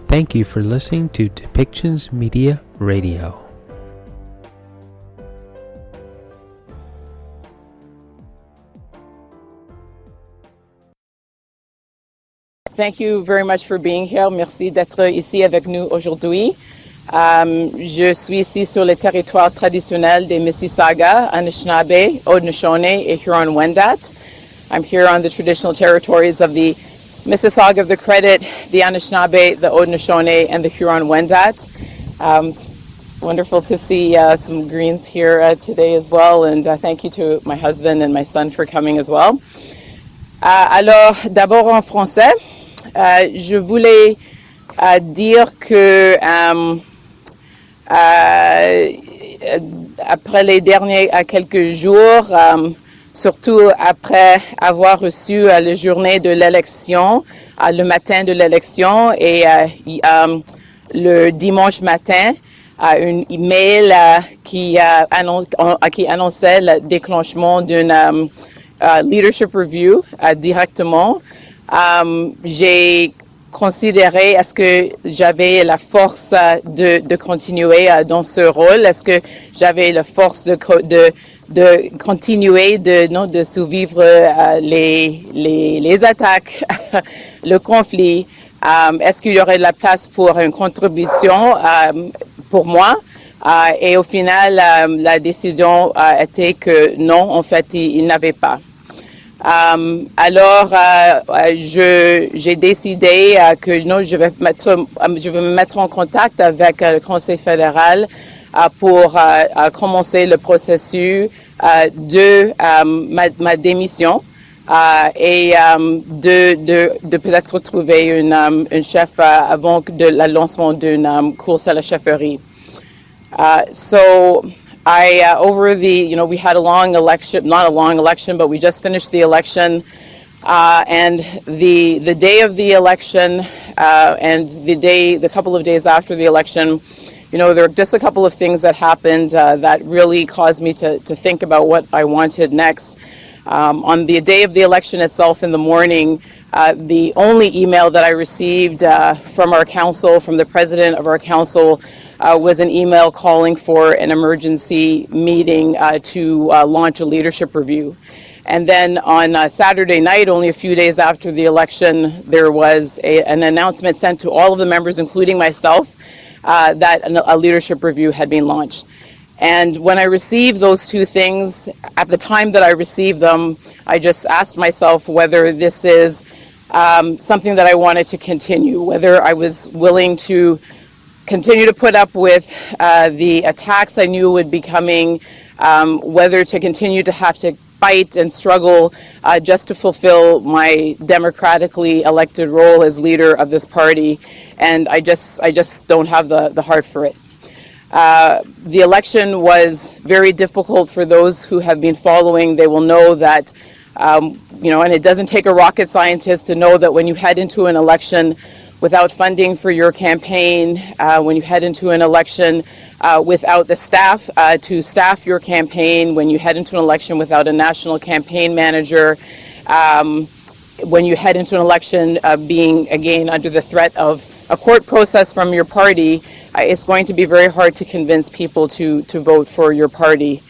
Thank you for listening to Depictions Media Radio. Thank you very much for being here. Merci d'être ici avec nous aujourd'hui. Je suis ici sur le territoire traditionnel des Mississauga, Anishinaabe, Haudenosaunee, et Huron-Wendat. I'm here on the traditional territories of the Mississauga of the Credit, the Anishinaabe, the Haudenosaunee, and the Huron-Wendat. It's wonderful to see some greens here today as well, and thank you to my husband and my son for coming as well. Alors, d'abord en français, je voulais dire que après les derniers quelques jours, surtout après avoir reçu la journée de l'élection, le matin de l'élection et le dimanche matin, un email qui annonçait le déclenchement d'une leadership review directement. J'ai considéré est-ce que j'avais la force de continuer dans ce rôle, est-ce que j'avais la force de continuer de survivre les attaques, le conflit, est-ce qu'il y aurait de la place pour une contribution pour moi, et au final la décision était que non, en fait il n'avait pas. Alors, j'ai décidé que non, je vais me mettre en contact avec le Conseil fédéral pour commencer le processus de ma démission et de peut-être trouver un chef avant le lancement d'une course à la chefferie. So over we had a long election, not a long election, but we just finished the election. And the day of the election and the couple of days after the election, there were just a couple of things that happened that really caused me to think about what I wanted next. On the day of the election itself in the morning, the only email that I received from our council, from the president of our council, was an email calling for an emergency meeting to launch a leadership review. And then on Saturday night, only a few days after the election, there was an announcement sent to all of the members, including myself, that a leadership review had been launched. And when I received those two things, at the time that I received them, I just asked myself whether this is something that I wanted to continue, whether I was willing to continue to put up with the attacks I knew would be coming, whether to continue to have to fight and struggle just to fulfill my democratically elected role as leader of this party. And I just don't have the heart for it. The election was very difficult for those who have been following. They will know that, and it doesn't take a rocket scientist to know that when you head into an election without funding for your campaign, when you head into an election without the staff to staff your campaign, when you head into an election without a national campaign manager, when you head into an election being, again, under the threat of a court process from your party, it's going to be very hard to convince people to vote for your party.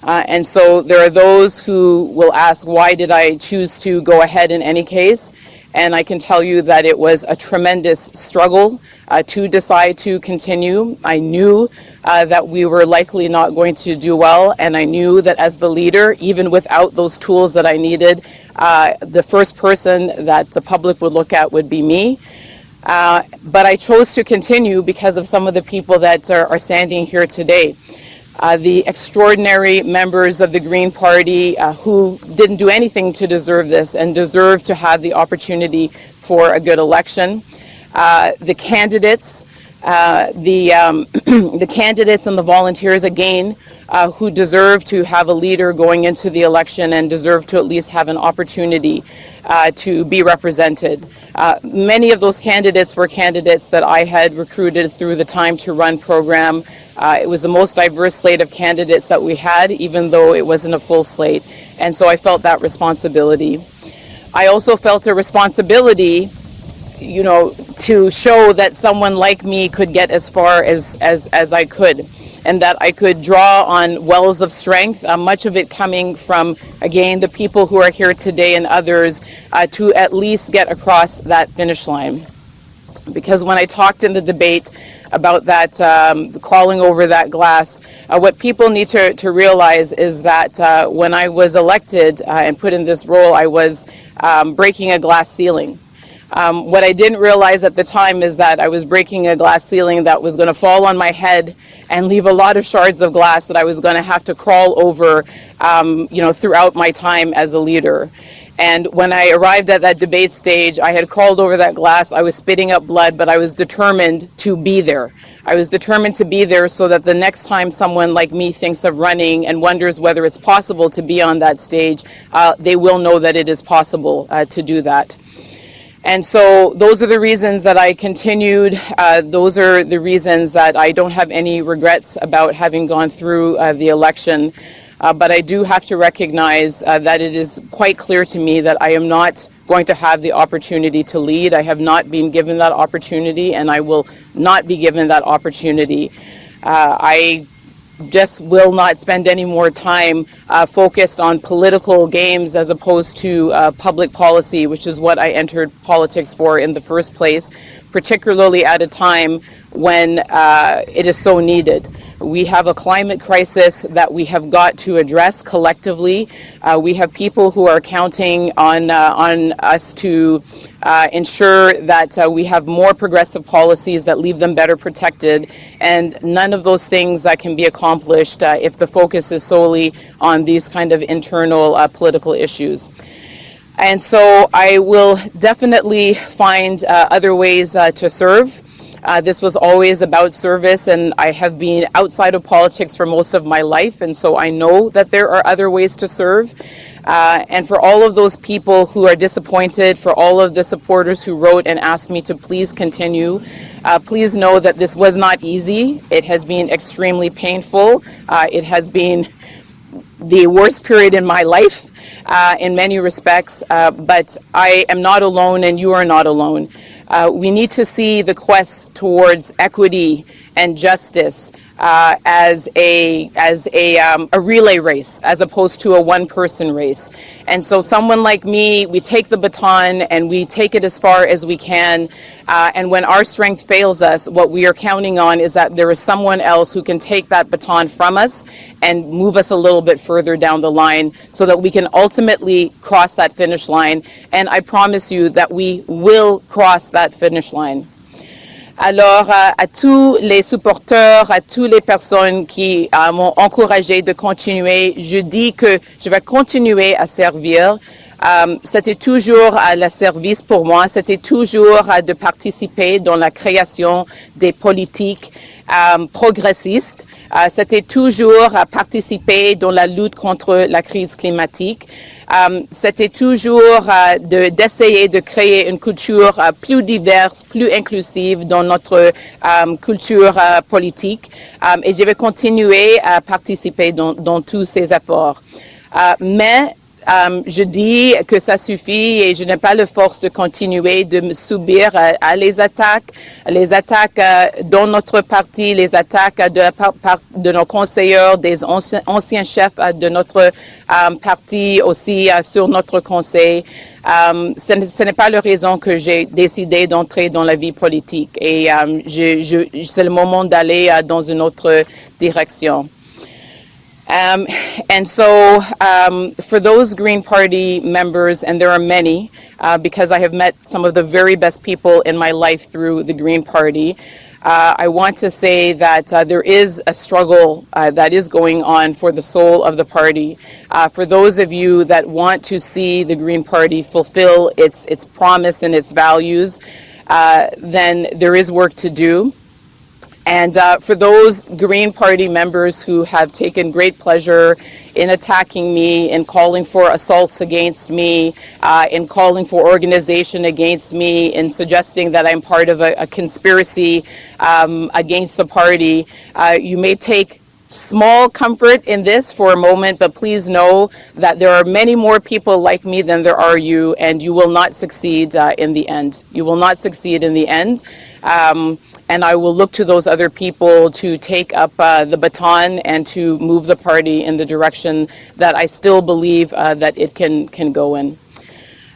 And so there are those who will ask, why did I choose to go ahead in any case? And I can tell you that it was a tremendous struggle to decide to continue. I knew that we were likely not going to do well, and I knew that as the leader, even without those tools that I needed, the first person that the public would look at would be me. But I chose to continue because of some of the people that are standing here today. The extraordinary members of the Green Party who didn't do anything to deserve this and deserve to have the opportunity for a good election. The candidates, the candidates and the volunteers, again, who deserve to have a leader going into the election and deserve to at least have an opportunity to be represented. Many of those candidates were candidates that I had recruited through the Time to Run program. It was the most diverse slate of candidates that we had, even though it wasn't a full slate. And so I felt that responsibility. I also felt a responsibility to show that someone like me could get as far as I could, and that I could draw on wells of strength, much of it coming from, again, the people who are here today and others, to at least get across that finish line. Because when I talked in the debate about that, crawling over that glass, what people need to realize is that when I was elected and put in this role, I was breaking a glass ceiling. What I didn't realize at the time is that I was breaking a glass ceiling that was going to fall on my head and leave a lot of shards of glass that I was going to have to crawl over, throughout my time as a leader. And when I arrived at that debate stage, I had crawled over that glass. I was spitting up blood, but I was determined to be there. I was determined to be there so that the next time someone like me thinks of running and wonders whether it's possible to be on that stage, they will know that it is possible to do that. And so those are the reasons that I continued. Those are the reasons that I don't have any regrets about having gone through the election. But I do have to recognize that it is quite clear to me that I am not going to have the opportunity to lead. I have not been given that opportunity, and I will not be given that opportunity. I just will not spend any more time focused on political games as opposed to public policy, which is what I entered politics for in the first place, particularly at a time when it is so needed. We have a climate crisis that we have got to address collectively. We have people who are counting on us to ensure that we have more progressive policies that leave them better protected, and none of those things can be accomplished if the focus is solely on these kind of internal political issues. And so I will definitely find other ways to serve. This was always about service, and I have been outside of politics for most of my life, and so I know that there are other ways to serve. And for all of those people who are disappointed, for all of the supporters who wrote and asked me to please continue, please know that this was not easy. It has been extremely painful. It has been the worst period in my life in many respects, but I am not alone, and you are not alone. We need to see the quest towards equity and justice as a relay race as opposed to a one-person race. And so someone like me, we take the baton and we take it as far as we can. And when our strength fails us, what we are counting on is that there is someone else who can take that baton from us and move us a little bit further down the line so that we can ultimately cross that finish line. And I promise you that we will cross that finish line. Alors, à tous les supporters, à toutes les personnes qui m'ont encouragé de continuer, je dis que je vais continuer à servir. C'était toujours le service pour moi, c'était toujours de participer dans la création des politiques progressistes. C'était toujours participer dans la lutte contre la crise climatique. C'était toujours d'essayer de créer une culture plus diverse, plus inclusive dans notre culture politique. Et je vais continuer à participer dans tous ces efforts. Mais je dis que ça suffit et je n'ai pas la force de continuer de me subir les attaques dans notre parti, les attaques de nos conseillers, des anciens chefs de notre parti aussi sur notre conseil. Ce n'est pas la raison que j'ai décidé d'entrer dans la vie politique et c'est le moment d'aller dans une autre direction. And so for those Green Party members, and there are many, because I have met some of the very best people in my life through the Green Party, I want to say that there is a struggle that is going on for the soul of the party. For those of you that want to see the Green Party fulfill its promise and its values, then there is work to do. And for those Green Party members who have taken great pleasure in attacking me, in calling for assaults against me, in calling for organization against me, in suggesting that I'm part of a conspiracy against the party, you may take small comfort in this for a moment, but please know that there are many more people like me than there are you, and you will not succeed in the end. You will not succeed in the end. And I will look to those other people to take up the baton and to move the party in the direction that I still believe that it can go in.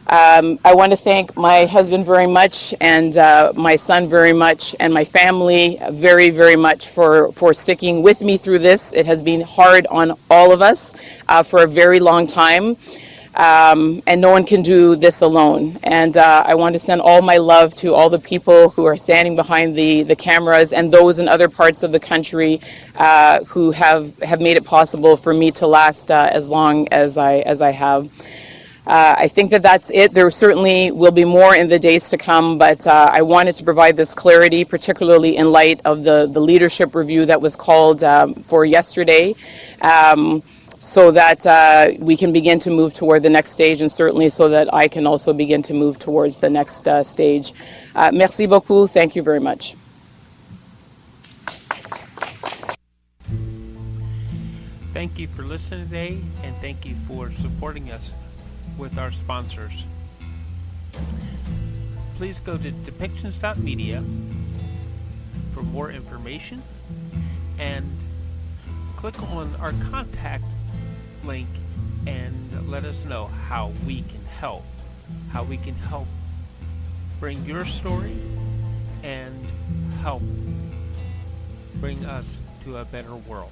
I want to thank my husband very much, and my son very much, and my family very, very much for sticking with me through this. It has been hard on all of us for a very long time. And no one can do this alone. And I want to send all my love to all the people who are standing behind the cameras and those in other parts of the country who have made it possible for me to last as long as I have. I think that that's it. There certainly will be more in the days to come, but I wanted to provide this clarity, particularly in light of the leadership review that was called for yesterday. So that we can begin to move toward the next stage, and certainly so that I can also begin to move towards the next stage. Merci beaucoup. Thank you very much. Thank you for listening today, and thank you for supporting us with our sponsors. Please go to depictions.media for more information, and click on our contact link and let us know how we can help bring your story and help bring us to a better world.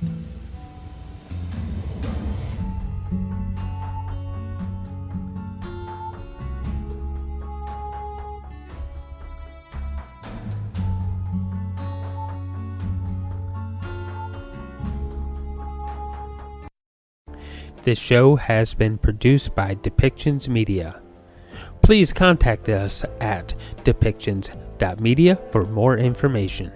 This show has been produced by Depictions Media. Please contact us at depictions.media for more information.